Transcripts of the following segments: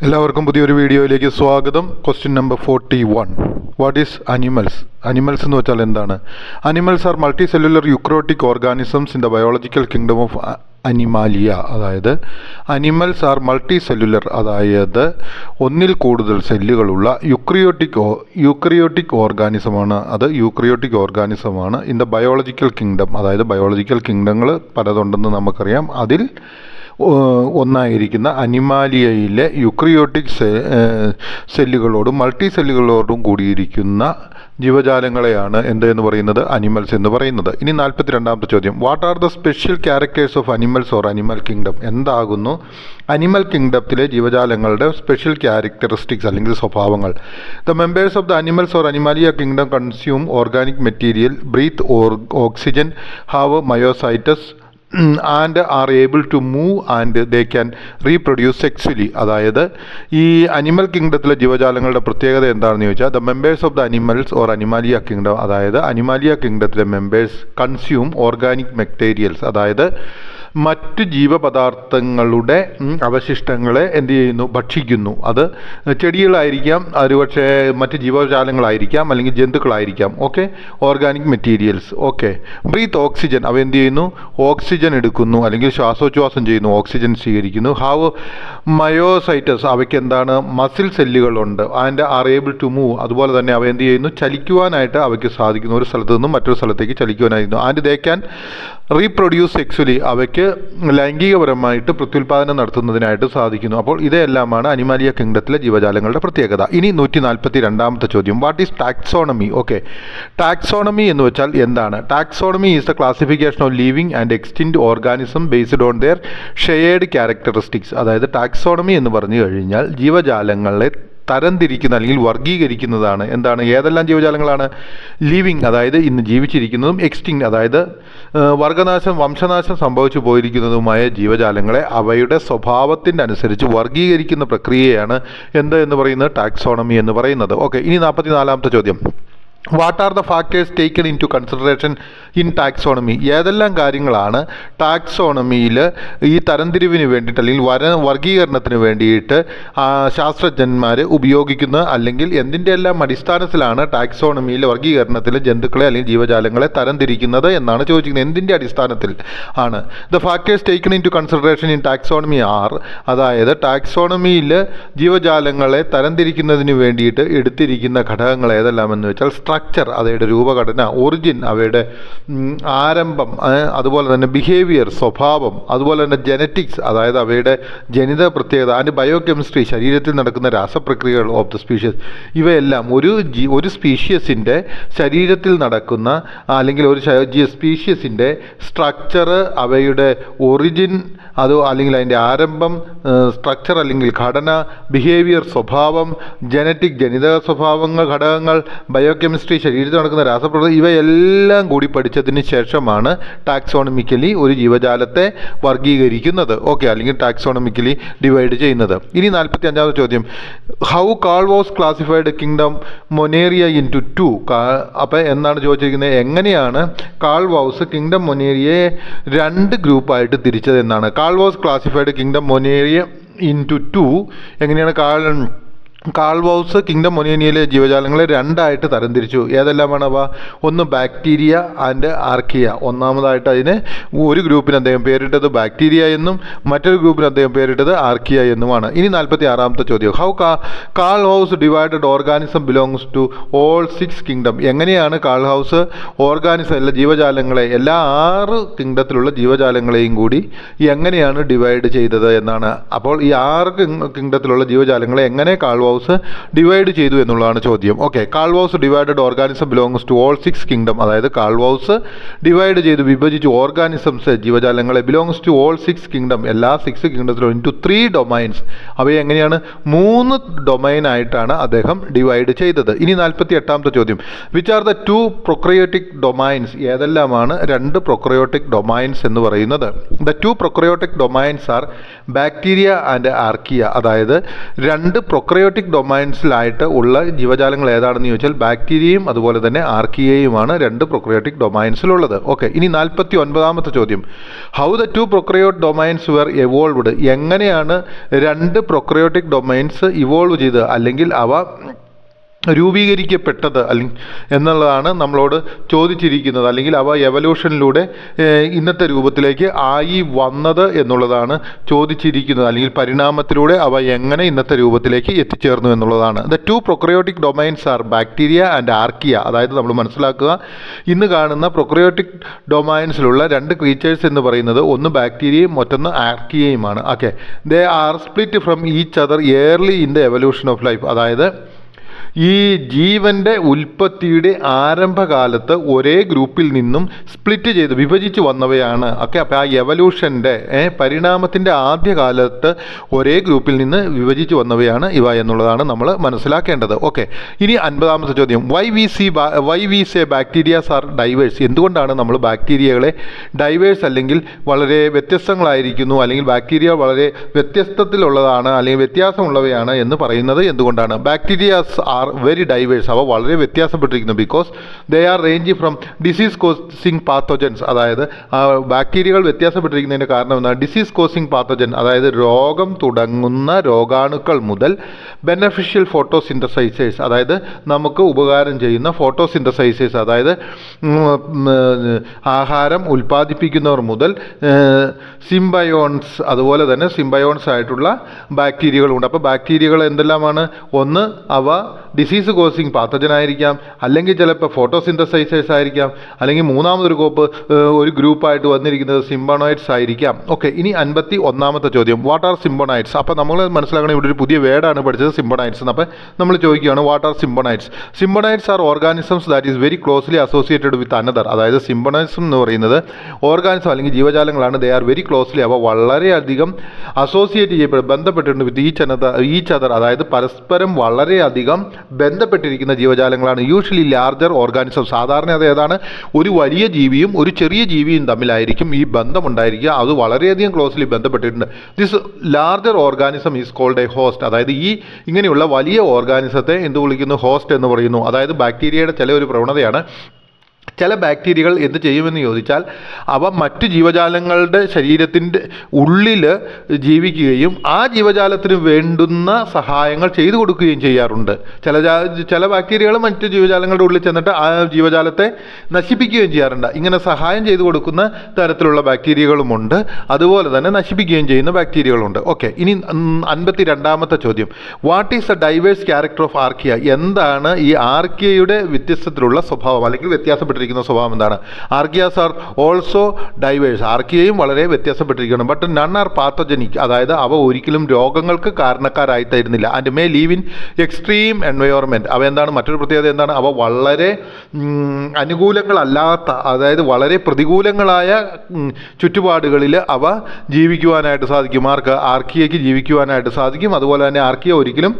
എല്ലാവർക്കും പുതിയൊരു വീഡിയോയിലേക്ക് സ്വാഗതം. Question number 41. What is animals? Animals എന്ന് വെച്ചാൽ എന്താണ്? Animals are multi cellular eukaryotic organisms in the biological kingdom of Animalia. അതായത് അനിമൽസ് ആർ മൾട്ടി സെല്ലുലർ, അതായത് ഒന്നിൽ കൂടുതൽ സെല്ലുകളുള്ള യൂക്രിയോട്ടിക് ഓർഗാനിസമാണ്. അത് യൂക്രിയോട്ടിക് ഓർഗാനിസമാണ് ഇൻ ദ ബയോളജിക്കൽ കിങ്ഡം. അതായത് ബയോളജിക്കൽ കിങ്ഡങ്ങൾ പലതുണ്ടെന്ന് നമുക്കറിയാം. അതിൽ ഒന്നായിരിക്കുന്ന അനിമാലിയയിലെ യുക്രിയോട്ടിക് സെല്ലുകളോടും മൾട്ടി സെല്ലുകളോടും കൂടിയിരിക്കുന്ന ജീവജാലങ്ങളെയാണ് എന്ന് പറയുന്നത് അനിമൽസ് എന്ന് പറയുന്നത്. ഇനി 42ാമത്തെ ചോദ്യം. What are the special characters of animals or animal kingdom? എന്താകുന്നു അനിമൽ കിങ്ഡത്തിലെ ജീവജാലങ്ങളുടെ സ്പെഷ്യൽ ക്യാരക്ടറിസ്റ്റിക്സ് അല്ലെങ്കിൽ സ്വഭാവങ്ങൾ? The members of the animals or Animalia kingdom consume organic material, breathe oxygen, have myocytes and are able to move and they can reproduce sexually. അതായത് ഈ animal കിങ്ഡത്തിലെ ജീവജാലങ്ങളുടെ പ്രത്യേകത എന്താണെന്ന് ചോദിച്ചാൽ, the members of the animals or Animalia kingdom, അതായത് Animalia കിങ്ഡത്തിലെ members consume organic materials, അതായത് മറ്റ് ജീവപദാർത്ഥങ്ങളുടെ അവശിഷ്ടങ്ങളെ എന്ത് ചെയ്യുന്നു? ഭക്ഷിക്കുന്നു. അത് ചെടികളായിരിക്കാം, ഒരുപക്ഷെ മറ്റ് ജീവജാലങ്ങളായിരിക്കാം, അല്ലെങ്കിൽ ജന്തുക്കളായിരിക്കാം. Okay, organic materials. Okay, breathe oxygen, അവ എന്ത് ചെയ്യുന്നു? ഓക്സിജൻ എടുക്കുന്നു അല്ലെങ്കിൽ ശ്വാസോച്ഛ്വാസം ചെയ്യുന്നു, ഓക്സിജൻ സ്വീകരിക്കുന്നു. ഹാവ് മയോസൈറ്റസ്, അവയ്ക്ക് എന്താണ്? മസിൽ സെല്ലുകളുണ്ട്. And are able to move, അതുപോലെ തന്നെ അവ എന്ത് ചെയ്യുന്നു? ചലിക്കുവാനായിട്ട് അവയ്ക്ക് സാധിക്കുന്നു, ഒരു സ്ഥലത്ത് നിന്നും മറ്റൊരു സ്ഥലത്തേക്ക് ചലിക്കുവാനായിരുന്നു. And they can reproduce sexually, അവയ്ക്ക് ലൈംഗികപരമായിട്ട് പ്രത്യുൽപാദനം നടത്തുന്നതിനായിട്ട് സാധിക്കുന്നു. അപ്പോൾ ഇതെല്ലാമാണ് അനിമാലിയ കിങ്ഡത്തിലെ ജീവജാലങ്ങളുടെ പ്രത്യേകത. ഇനി 142ാമത്തെ ചോദ്യം. What is taxonomy? Okay, taxonomy എന്ന് വെച്ചാൽ എന്താണ്? Taxonomy is the classification of living and extinct organism based on their shared characteristics. അതായത് ടാക്സോണമി എന്ന് പറഞ്ഞു കഴിഞ്ഞാൽ ജീവജാലങ്ങളെ തരംതിരിക്കുന്ന അല്ലെങ്കിൽ വർഗീകരിക്കുന്നതാണ്. എന്താണ്? ഏതെല്ലാം ജീവജാലങ്ങളാണ്? ലിവിങ്, അതായത് ഇന്ന് ജീവിച്ചിരിക്കുന്നതും, എക്സ്റ്റിങ്, അതായത് വംശനാശം സംഭവിച്ചു പോയിരിക്കുന്നതുമായ ജീവജാലങ്ങളെ അവയുടെ സ്വഭാവത്തിൻ്റെ അനുസരിച്ച് വർഗീകരിക്കുന്ന പ്രക്രിയയാണ് എന്ന് പറയുന്നത് ടാക്സോണമി എന്ന് പറയുന്നത്. ഓക്കെ, ഇനി 44ാമത്തെ ചോദ്യം. What are the factors taken into consideration in taxonomy? ഏതെല്ലാം കാര്യങ്ങളാണ് ടാക്സോണമിയിൽ ഈ തരംതിരിവിന് വേണ്ടിയിട്ട് അല്ലെങ്കിൽ വർഗീകരണത്തിന് വേണ്ടിയിട്ട് ശാസ്ത്രജ്ഞന്മാർ ഉപയോഗിക്കുന്നത്, അല്ലെങ്കിൽ എന്തിൻ്റെ എല്ലാം അടിസ്ഥാനത്തിലാണ് ടാക്സോണമിയിൽ വർഗീകരണത്തിൽ ജന്തുക്കളെ അല്ലെങ്കിൽ ജീവജാലങ്ങളെ തരംതിരിക്കുന്നത് എന്നാണ് ചോദിക്കുന്നത്. എന്തിൻ്റെ അടിസ്ഥാനത്തിൽ ആണ്? The factors taken into consideration in taxonomy are, അതായത് ടാക്സോണമിയിൽ ജീവജാലങ്ങളെ തരംതിരിക്കുന്നതിന് വേണ്ടിയിട്ട് എടുത്തിരിക്കുന്ന ഘടകങ്ങൾ ഏതെല്ലാമെന്ന് വെച്ചാൽ സ്ട്രക്ചർ, അവയുടെ രൂപഘടന, ഒറിജിൻ, അവയുടെ ആരംഭം, അതുപോലെ തന്നെ ബിഹേവിയർ, സ്വഭാവം, അതുപോലെ തന്നെ ജനറ്റിക്സ്, അതായത് അവയുടെ ജനിത പ്രത്യേകത, ആൻഡ് ബയോകെമിസ്ട്രി, ശരീരത്തിൽ നടക്കുന്ന രാസപ്രക്രിയകൾ ഓഫ് ദ സ്പീഷ്യസ്. ഇവയെല്ലാം ഒരു സ്പീഷ്യസിൻ്റെ ശരീരത്തിൽ നടക്കുന്ന അല്ലെങ്കിൽ ഒരു സ്പീഷ്യസിൻ്റെ സ്ട്രക്ചർ, അവയുടെ ഒറിജിൻ, അല്ലെങ്കിൽ അതിൻ്റെ ആരംഭം, സ്ട്രക്ചർ അല്ലെങ്കിൽ ഘടന, ബിഹേവിയർ, സ്വഭാവം, ജനിതക സ്വഭാവങ്ങൾ, ഘടകങ്ങൾ, ബയോകെമിസ്ട്രി, ശരീരത്തിൽ നടക്കുന്ന രാസപ്രക്രിയ, ഇവയെല്ലാം കൂടി പഠിച്ചതിന് ശേഷമാണ് ടാക്സോണമിക്കലി ഒരു ജീവജാലത്തെ വർഗീകരിക്കുന്നത്. ഓക്കെ, അല്ലെങ്കിൽ ടാക്സോണമിക്കലി ഡിവൈഡ് ചെയ്യുന്നത്. ഇനി 45ാമത്തെ ചോദ്യം. How Carl was classified kingdom Monera into 2? അപ്പോൾ എന്നാണ് ചോദിച്ചിരിക്കുന്നത്, എങ്ങനെയാണ് കാൾ വാസ് കിങ്ഡം മൊനേറിയയെ 2 ഗ്രൂപ്പായിട്ട് തിരിച്ചത് എന്നാണ്. Carl was classified kingdom Monera into 2. എങ്ങനെയാണ് കാൾ വാസ് കിങ്ഡം മൊനേറിയയിലെ ജീവജാലങ്ങളെ 2ആയിട്ട് തരംതിരിച്ചു. ഏതെല്ലാമാണ് അവ? ഒന്ന് ബാക്ടീരിയ ആൻഡ് ആർക്കിയ. ഒന്നാമതായിട്ട് അതിന് ഒരു ഗ്രൂപ്പിന് അദ്ദേഹം പേരിട്ടത് ബാക്ടീരിയ എന്നും മറ്റൊരു ഗ്രൂപ്പിന് അദ്ദേഹം പേരിട്ടത് ആർക്കിയ എന്നുമാണ്. ഇനി 46ാമത്തെ ചോദ്യം. How Carl Woese divided organism belongs to all 6 kingdom? എങ്ങനെയാണ് കാൾ ഹൗസ് ഓർഗാനിസം, എല്ലാ ജീവജാലങ്ങളെ, എല്ലാ 6 കിങ്ഡത്തിലുള്ള ജീവജാലങ്ങളെയും കൂടി എങ്ങനെയാണ് ഡിവൈഡ് ചെയ്തത് എന്നാണ്. അപ്പോൾ ഈ 6 കിങ്ഡത്തിലുള്ള ജീവജാലങ്ങളെ എങ്ങനെ കാൾ ഹൗസ് ഡിവൈഡ് ചെയ്തു എന്നുള്ളതാണ് ചോദ്യം. Okay, Carl Woese divided organism belongs to all 6 kingdom, അതായത് കാൾ ഹൗസ് ഡിവൈഡ് ചെയ്ത് വിഭജിച്ചു ഓർഗാനിസംസ്, ജീവജാലങ്ങളെ, ബിലോങ്സ് ടു ഓൾ 6 കിങ്ഡം, എല്ലാ 6 കിങ്ഡത്തിലും, ഇൻടു 3 ഡൊമൈൻസ്. അവയെ എങ്ങനെയാണ്? 3 ഡൊമൈനായിട്ടാണ് അദ്ദേഹം ഡിവൈഡ് ചെയ്തത്. ഇനി 48ാമത്തെ ചോദ്യം. Which are the 2 prokaryotic domains? ഏതെല്ലാമാണ് 2 പ്രൊക്രയോട്ടിക് ഡൊമൈൻസ് എന്ന് പറയുന്നത്? The 2 prokaryotic domains are bacteria and archaea. അതായത് 2 പ്രൊക്രയോട്ടിക് പ്രൊക്രയോട്ടിക് ഡൊമൈൻസിലായിട്ട് ഉള്ള ജീവജാലങ്ങൾ ഏതാണെന്ന് ചോദിച്ചാൽ ബാക്ടീരിയയും അതുപോലെ തന്നെ ആർക്കിയയുമാണ് 2 പ്രൊക്രയോട്ടിക് ഡൊമൈൻസിലുള്ളത്. ഓക്കെ, ഇനി 49ാമത്തെ ചോദ്യം. How the 2 prokaryote domains were evolved? എങ്ങനെയാണ് 2 പ്രൊക്രയോട്ടിക് ഡൊമൈൻസ് ഇവോൾവ് ചെയ്തത്, അല്ലെങ്കിൽ അവ രൂപീകരിക്കപ്പെട്ടത് എന്നുള്ളതാണ് നമ്മളോട് ചോദിച്ചിരിക്കുന്നത്, അല്ലെങ്കിൽ അവ എവല്യൂഷനിലൂടെ ഇന്നത്തെ രൂപത്തിലേക്ക് ആയി വന്നത് എന്നുള്ളതാണ് ചോദിച്ചിരിക്കുന്നത്, അല്ലെങ്കിൽ പരിണാമത്തിലൂടെ അവ എങ്ങനെ ഇന്നത്തെ രൂപത്തിലേക്ക് എത്തിച്ചേർന്നു എന്നുള്ളതാണ്. The 2 prokaryotic domains are bacteria and archaea. അതായത് നമ്മൾ മനസ്സിലാക്കുക, ഇന്ന് കാണുന്ന പ്രൊക്രയോട്ടിക് ഡൊമൈൻസിലുള്ള 2 ക്രീച്ചേഴ്സ് എന്ന് പറയുന്നത് ഒന്ന് ബാക്ടീരിയയും മറ്റൊന്ന് ആർക്കിയയുമാണ്. Okay, they are split from each other early in the evolution of life. അതായത് ഈ ജീവൻ്റെ ഉൽപ്പത്തിയുടെ ആരംഭകാലത്ത് ഒരേ ഗ്രൂപ്പിൽ നിന്നും സ്പ്ലിറ്റ് ചെയ്ത് വിഭജിച്ച് വന്നവയാണ്. ഓക്കെ, അപ്പോൾ ആ എവല്യൂഷൻ്റെ പരിണാമത്തിൻ്റെ ആദ്യകാലത്ത് ഒരേ ഗ്രൂപ്പിൽ നിന്ന് വിഭജിച്ച് വന്നവയാണ് ഇവ എന്നുള്ളതാണ് നമ്മൾ മനസ്സിലാക്കേണ്ടത്. ഓക്കെ, ഇനി 50ാമത്തെ ചോദ്യം. Why we say bacterias are diverse? എന്തുകൊണ്ടാണ് നമ്മൾ ബാക്ടീരിയകളെ ഡൈവേഴ്സ് അല്ലെങ്കിൽ വളരെ വ്യത്യസ്തങ്ങളായിരിക്കുന്നു, അല്ലെങ്കിൽ ബാക്ടീരിയ വളരെ വ്യത്യസ്തത്തിലുള്ളതാണ് അല്ലെങ്കിൽ വ്യത്യാസമുള്ളവയാണ് എന്ന് പറയുന്നത് എന്തുകൊണ്ടാണ്? Bacterias are very diverse. അവ വളരെ വ്യത്യാസപ്പെട്ടിരിക്കുന്നു. Because they are range from disease causing pathogens. അതായത് ബാക്ടീരിയകൾ വ്യത്യാസപ്പെട്ടിരിക്കുന്നതിൻ്റെ കാരണം എന്താണ്? ഡിസീസ് കോസിങ് പാത്തോജൻ, അതായത് രോഗം തുടങ്ങുന്ന രോഗാണുക്കൾ മുതൽ ബെനഫിഷ്യൽ ഫോട്ടോസിന്തസൈസേഴ്സ്, അതായത് നമുക്ക് ഉപകാരം ചെയ്യുന്ന ഫോട്ടോസിന്തസൈസേഴ്സ്, അതായത് ആഹാരം ഉൽപ്പാദിപ്പിക്കുന്നവർ മുതൽ സിംബയോൺസ്, അതുപോലെ തന്നെ സിംബയോൺസ് ആയിട്ടുള്ള ബാക്ടീരിയകളുണ്ട്. അപ്പോൾ ബാക്ടീരിയകൾ എന്തെല്ലാമാണ്? ഒന്ന്, അവ ഡിസീസ് കോസിങ് പാത്തജൻ ആയിരിക്കാം, അല്ലെങ്കിൽ ചിലപ്പോൾ ഫോട്ടോസിന്തസൈസേഴ്സ് ആയിരിക്കാം, അല്ലെങ്കിൽ ഒരു ഗ്രൂപ്പായിട്ട് വന്നിരിക്കുന്നത് സിംബോണോയിഡ്സ് ആയിരിക്കാം. ഓക്കെ, ഇനി 51ാമത്തെ ചോദ്യം. What are symbionts? അപ്പോൾ നമ്മൾ മനസ്സിലാക്കണം, ഇവിടെ ഒരു പുതിയ വേർഡാണ് പഠിച്ചത്, സിംബോണൈഡ്സ്. അപ്പോൾ നമ്മൾ ചോദിക്കുകയാണ്, what are symbionts? Symbionts are organisms that is very closely associated with another. അതായത് സിംബോണൈസം എന്ന് പറയുന്നത് ഓർഗാനിസം അല്ലെങ്കിൽ ജീവജാലങ്ങളാണ്. ദേ ആർ വെരി ക്ലോസ്ലി, അവ വളരെയധികം അസോസിയേറ്റ് ചെയ്യപ്പെടും, ബന്ധപ്പെട്ടിട്ടുണ്ട് വിത്ത് ഈച്ച് അതർ, അതായത് പരസ്പരം വളരെയധികം ബന്ധപ്പെട്ടിരിക്കുന്ന ജീവജാലങ്ങളാണ്. Usually larger organism. സാധാരണ അത് ഏതാണ്? ഒരു വലിയ ജീവിയും ഒരു ചെറിയ ജീവിയും തമ്മിലായിരിക്കും ഈ ബന്ധമുണ്ടായിരിക്കുക. അത് വളരെയധികം ക്ലോസ്ലി ബന്ധപ്പെട്ടിട്ടുണ്ട്. This larger organism is called a host. അതായത് ഇങ്ങനെയുള്ള വലിയ ഓർഗാനിസത്തെ എന്ത് വിളിക്കുന്നു? ഹോസ്റ്റ് എന്ന് പറയുന്നു. അതായത് ബാക്ടീരിയയുടെ ചില ഒരു പ്രവണതയാണ്. ചില ബാക്ടീരിയകൾ എന്ത് ചെയ്യുമെന്ന് ചോദിച്ചാൽ, അവ മറ്റ് ജീവജാലങ്ങളുടെ ശരീരത്തിൻ്റെ ഉള്ളിൽ ജീവിക്കുകയും ആ ജീവജാലത്തിന് വേണ്ടുന്ന സഹായങ്ങൾ ചെയ്തു കൊടുക്കുകയും ചെയ്യാറുണ്ട്. ചില ബാക്ടീരിയകൾ മറ്റ് ജീവജാലങ്ങളുടെ ഉള്ളിൽ ചെന്നിട്ട് ആ ജീവജാലത്തെ നശിപ്പിക്കുകയും ചെയ്യാറുണ്ട്. ഇങ്ങനെ സഹായം ചെയ്തു കൊടുക്കുന്ന തരത്തിലുള്ള ബാക്ടീരിയകളുമുണ്ട്, അതുപോലെ തന്നെ നശിപ്പിക്കുകയും ചെയ്യുന്ന ബാക്ടീരിയകളുണ്ട്. ഓക്കെ, ഇനി 52ാമത്തെ ചോദ്യം. What is the diverse character of archaea? എന്താണ് ഈ ആർക്കിയയുടെ വ്യത്യസ്തത്തിലുള്ള സ്വഭാവം അല്ലെങ്കിൽ വ്യത്യാസപ്പെട്ടിരിക്കുന്ന സ്വഭാവം എന്താണ്? Archaeas are also diverse. ആർക്കിയയും വളരെ വ്യത്യാസപ്പെട്ടിരിക്കണം. But none are pathogenic. അതായത് അവ ഒരിക്കലും രോഗങ്ങൾക്ക് കാരണക്കാരായിത്തീരുന്നില്ല. And may live in extreme environment. അവ എന്താണ്? മറ്റൊരു പ്രത്യേകത എന്താണ്? അവ വളരെ അനുകൂലങ്ങളല്ലാത്ത, അതായത് വളരെ പ്രതികൂലങ്ങളായ ചുറ്റുപാടുകളിൽ അവ ജീവിക്കുവാനായിട്ട് സാധിക്കും. ആർക്കിയയ്ക്ക് ജീവിക്കുവാനായിട്ട് സാധിക്കും. അതുപോലെ തന്നെ ആർക്കിയ ഒരിക്കലും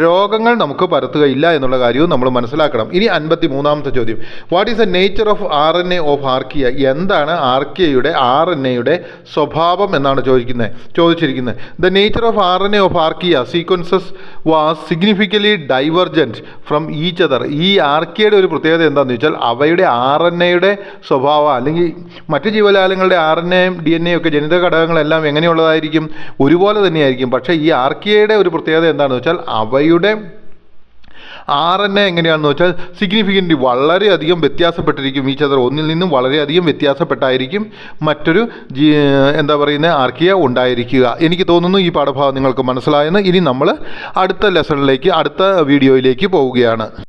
രോഗങ്ങൾ നമുക്ക് പരത്തുകയില്ല എന്നുള്ള കാര്യവും നമ്മൾ മനസ്സിലാക്കണം. ഇനി 53ാമത്തെ ചോദ്യം. What is a nature of RNA of archaea? എന്താണ് ആർക്കിയയുടെ RNAയുടെ സ്വഭാവം എന്നാണ് ചോദിച്ചിരിക്കുന്നത്. The nature of RNA of archaea sequences was significantly divergent from each other. ഈ ആർക്കിയയുടെ ഒരു പ്രത്യേകത എന്താണെന്ന് വെച്ചാൽ, അവയുടെ RNAയുടെ സ്വഭാവം അല്ലെങ്കിൽ മറ്റ് ജീവജാലങ്ങളുടെ RNAയും DNA ഒക്കെ ജനിതക ഘടകങ്ങളെല്ലാം എങ്ങനെയുള്ളതായിരിക്കും? ഒരുപോലെ തന്നെയായിരിക്കും. പക്ഷേ ഈ ആർക്കിയയുടെ ഒരു പ്രത്യേകത എന്താണെന്ന് വെച്ചാൽ, അവയുടെ RNA എങ്ങനെയാണെന്ന് വെച്ചാൽ സിഗ്നിഫിക്കൻ്റ് വളരെയധികം വ്യത്യാസപ്പെട്ടിരിക്കും. ഈച്ച് അതർ, ഒന്നിൽ നിന്നും വളരെയധികം വ്യത്യാസപ്പെട്ടായിരിക്കും മറ്റൊരു ആർക്കിയ ഉണ്ടായിരിക്കുക. എനിക്ക് തോന്നുന്നു ഈ പാഠഭാഗം നിങ്ങൾക്ക് മനസ്സിലായെന്ന്. ഇനി നമ്മൾ അടുത്ത ലെസണിലേക്ക്, അടുത്ത വീഡിയോയിലേക്ക് പോവുകയാണ്.